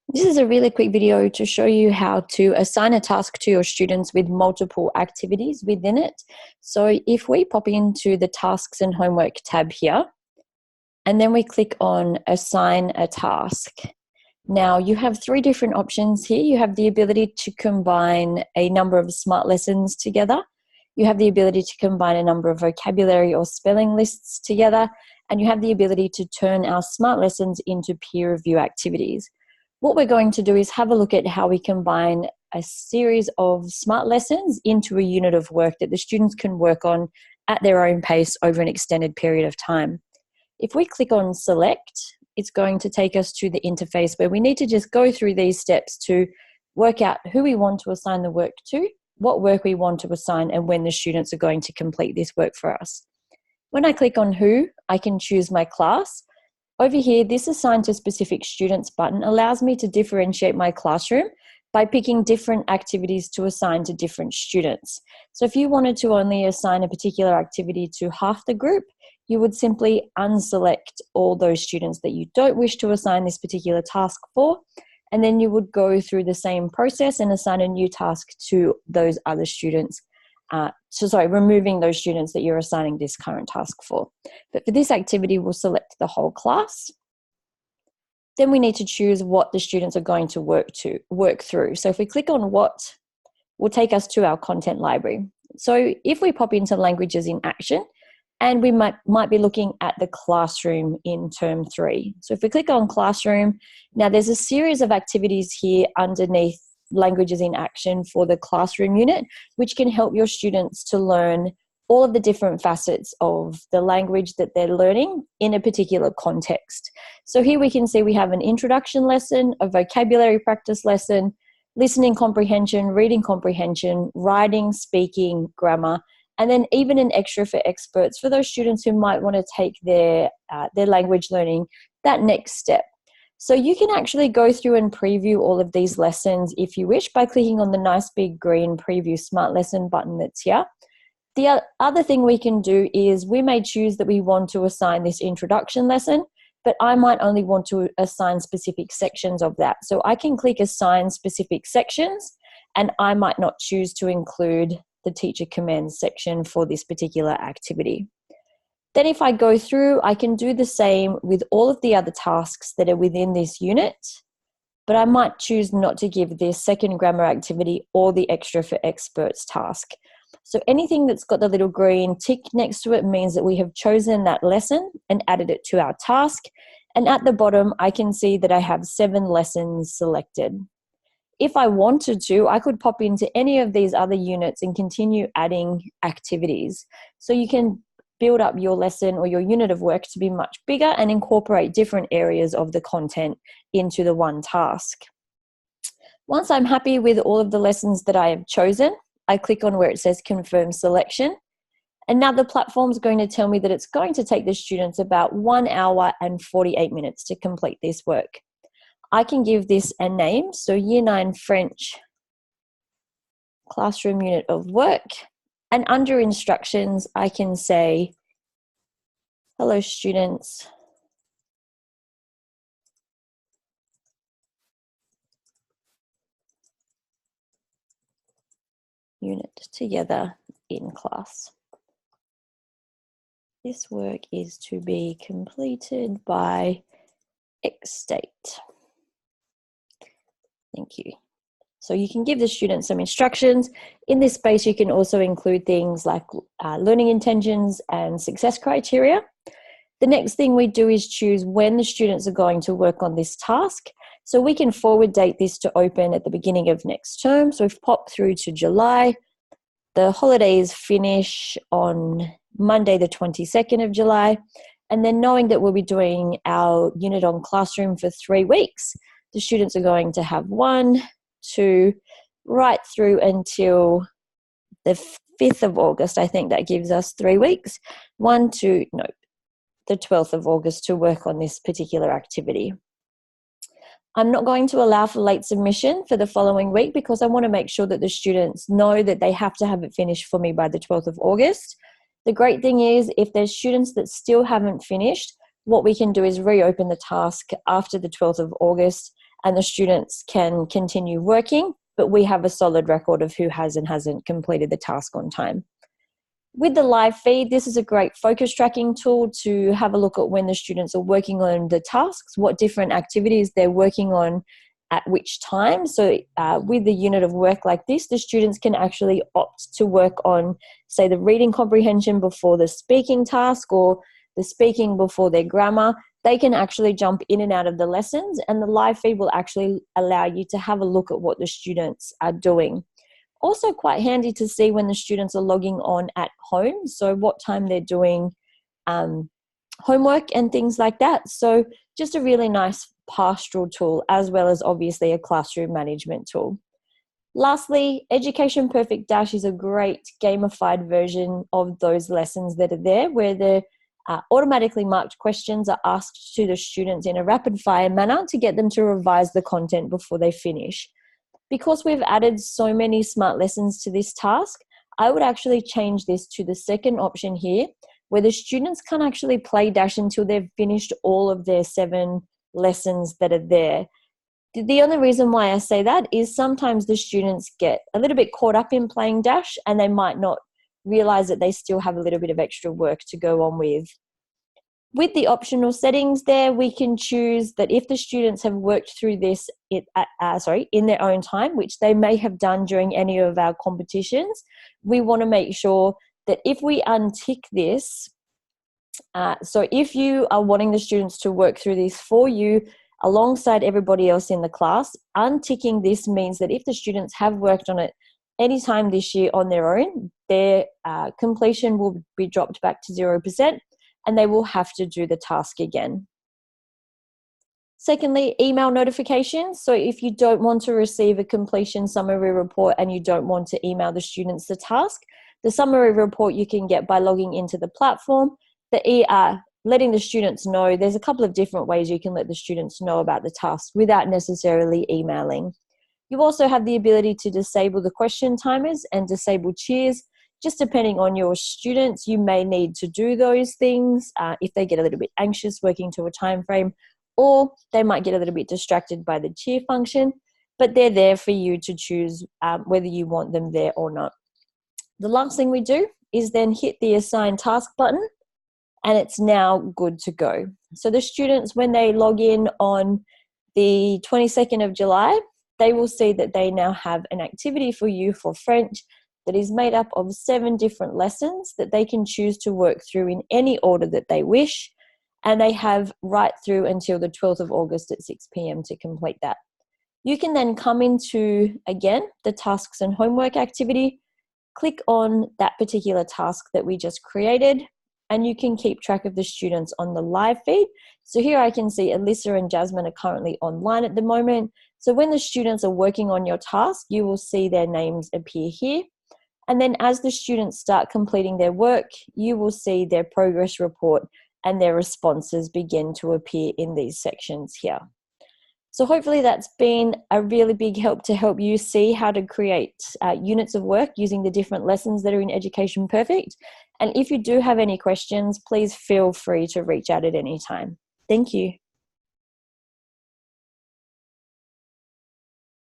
This is a really quick video to show you how to assign a task to your students with multiple activities within it. So if we pop into the tasks and homework tab here, and then we click on assign a task. Now you have three different options here. You have the ability to combine a number of smart lessons together. You have the ability to combine a number of vocabulary or spelling lists together. And you have the ability to turn our smart lessons into peer review activities. What we're going to do is have a look at how we combine a series of smart lessons into a unit of work that the students can work on at their own pace over an extended period of time. If we click on select, it's going to take us to the interface where we need to just go through these steps to work out who we want to assign the work to, what work we want to assign, and when the students are going to complete this work for us. When I click on who, I can choose my class. Over here, this assign to specific students button allows me to differentiate my classroom by picking different activities to assign to different students. So if you wanted to only assign a particular activity to half the group, you would simply unselect all those students that you don't wish to assign this particular task for, and then you would go through the same process and assign a new task to those other students. Removing those students that you're assigning this current task for. But for this activity, we'll select the whole class. Then we need to choose what the students are going to work through. So if we click on what, will take us to our content library. So if we pop into languages in action, and we might be looking at the classroom in term 3. So if we click on classroom, now there's a series of activities here underneath languages in action for the classroom unit, which can help your students to learn all of the different facets of the language that they're learning in a particular context. So here we can see we have an introduction lesson, a vocabulary practice lesson, listening comprehension, reading comprehension, writing, speaking, grammar, and then even an extra for experts for those students who might want to take their language learning that next step. So you can actually go through and preview all of these lessons if you wish by clicking on the nice big green preview smart lesson button that's here. The other thing we can do is we may choose that we want to assign this introduction lesson, but I might only want to assign specific sections of that. So I can click assign specific sections, and I might not choose to include the teacher commands section for this particular activity. Then if I go through, I can do the same with all of the other tasks that are within this unit, but I might choose not to give this second grammar activity or the extra for experts task. So anything that's got the little green tick next to it means that we have chosen that lesson and added it to our task. And at the bottom, I can see that I have 7 lessons selected. If I wanted to, I could pop into any of these other units and continue adding activities. So you can build up your lesson or your unit of work to be much bigger and incorporate different areas of the content into the one task. Once I'm happy with all of the lessons that I have chosen, I click on where it says confirm selection. And now the platform is going to tell me that it's going to take the students about 1 hour and 48 minutes to complete this work. I can give this a name, so Year 9 French classroom unit of work. And under instructions, I can say, hello students, unit together in class. This work is to be completed by X date. Thank you. So you can give the students some instructions. In this space, you can also include things like learning intentions and success criteria. The next thing we do is choose when the students are going to work on this task. So we can forward date this to open at the beginning of next term. So we've popped through to July. The holidays finish on Monday, the 22nd of July. And then knowing that we'll be doing our unit on classroom for 3 weeks, the students are going to have 1, 2, right through until the 5th of August. I think that gives us 3 weeks. The 12th of August to work on this particular activity. I'm not going to allow for late submission for the following week because I want to make sure that the students know that they have to have it finished for me by the 12th of August. The great thing is if there's students that still haven't finished, what we can do is reopen the task after the 12th of August and the students can continue working, but we have a solid record of who has and hasn't completed the task on time. With the live feed, this is a great focus tracking tool to have a look at when the students are working on the tasks, what different activities they're working on at which time. So with the unit of work like this, the students can actually opt to work on, say, the reading comprehension before the speaking task, or the speaking before their grammar. They can actually jump in and out of the lessons, and the live feed will actually allow you to have a look at what the students are doing. Also quite handy to see when the students are logging on at home, so what time they're doing homework and things like that. So just a really nice pastoral tool, as well as obviously a classroom management tool. Lastly, Education Perfect Dash is a great gamified version of those lessons that are there, where the automatically marked questions are asked to the students in a rapid fire manner to get them to revise the content before they finish. Because we've added so many smart lessons to this task, I would actually change this to the second option here, where the students can't actually play Dash until they've finished all of their 7 lessons that are there. The only reason why I say that is sometimes the students get a little bit caught up in playing Dash, and they might not realize that they still have a little bit of extra work to go on with. With the optional settings there, we can choose that if the students have worked through this in their own time, which they may have done during any of our competitions, we want to make sure that if we untick this, so if you are wanting the students to work through this for you alongside everybody else in the class, unticking this means that if the students have worked on it anytime this year on their own, their completion will be dropped back to 0%. And they will have to do the task again. Secondly, email notifications. So if you don't want to receive a completion summary report and you don't want to email the students the task, the summary report you can get by logging into the platform, letting the students know. There's a couple of different ways you can let the students know about the task without necessarily emailing. You also have the ability to disable the question timers and disable cheers. Just depending on your students, you may need to do those things if they get a little bit anxious working to a time frame, or they might get a little bit distracted by the cheer function, but they're there for you to choose whether you want them there or not. The last thing we do is then hit the assign task button, and it's now good to go. So the students, when they log in on the 22nd of July, they will see that they now have an activity for you for French that is made up of 7 different lessons that they can choose to work through in any order that they wish, and they have right through until the 12th of August at 6 p.m. to complete that. You can then come into, again, the tasks and homework activity, click on that particular task that we just created, and you can keep track of the students on the live feed. So here I can see Alyssa and Jasmine are currently online at the moment. So when the students are working on your task, you will see their names appear here. And then as the students start completing their work, you will see their progress report and their responses begin to appear in these sections here. So hopefully that's been a really big help to help you see how to create units of work using the different lessons that are in Education Perfect. And if you do have any questions, please feel free to reach out at any time. Thank you.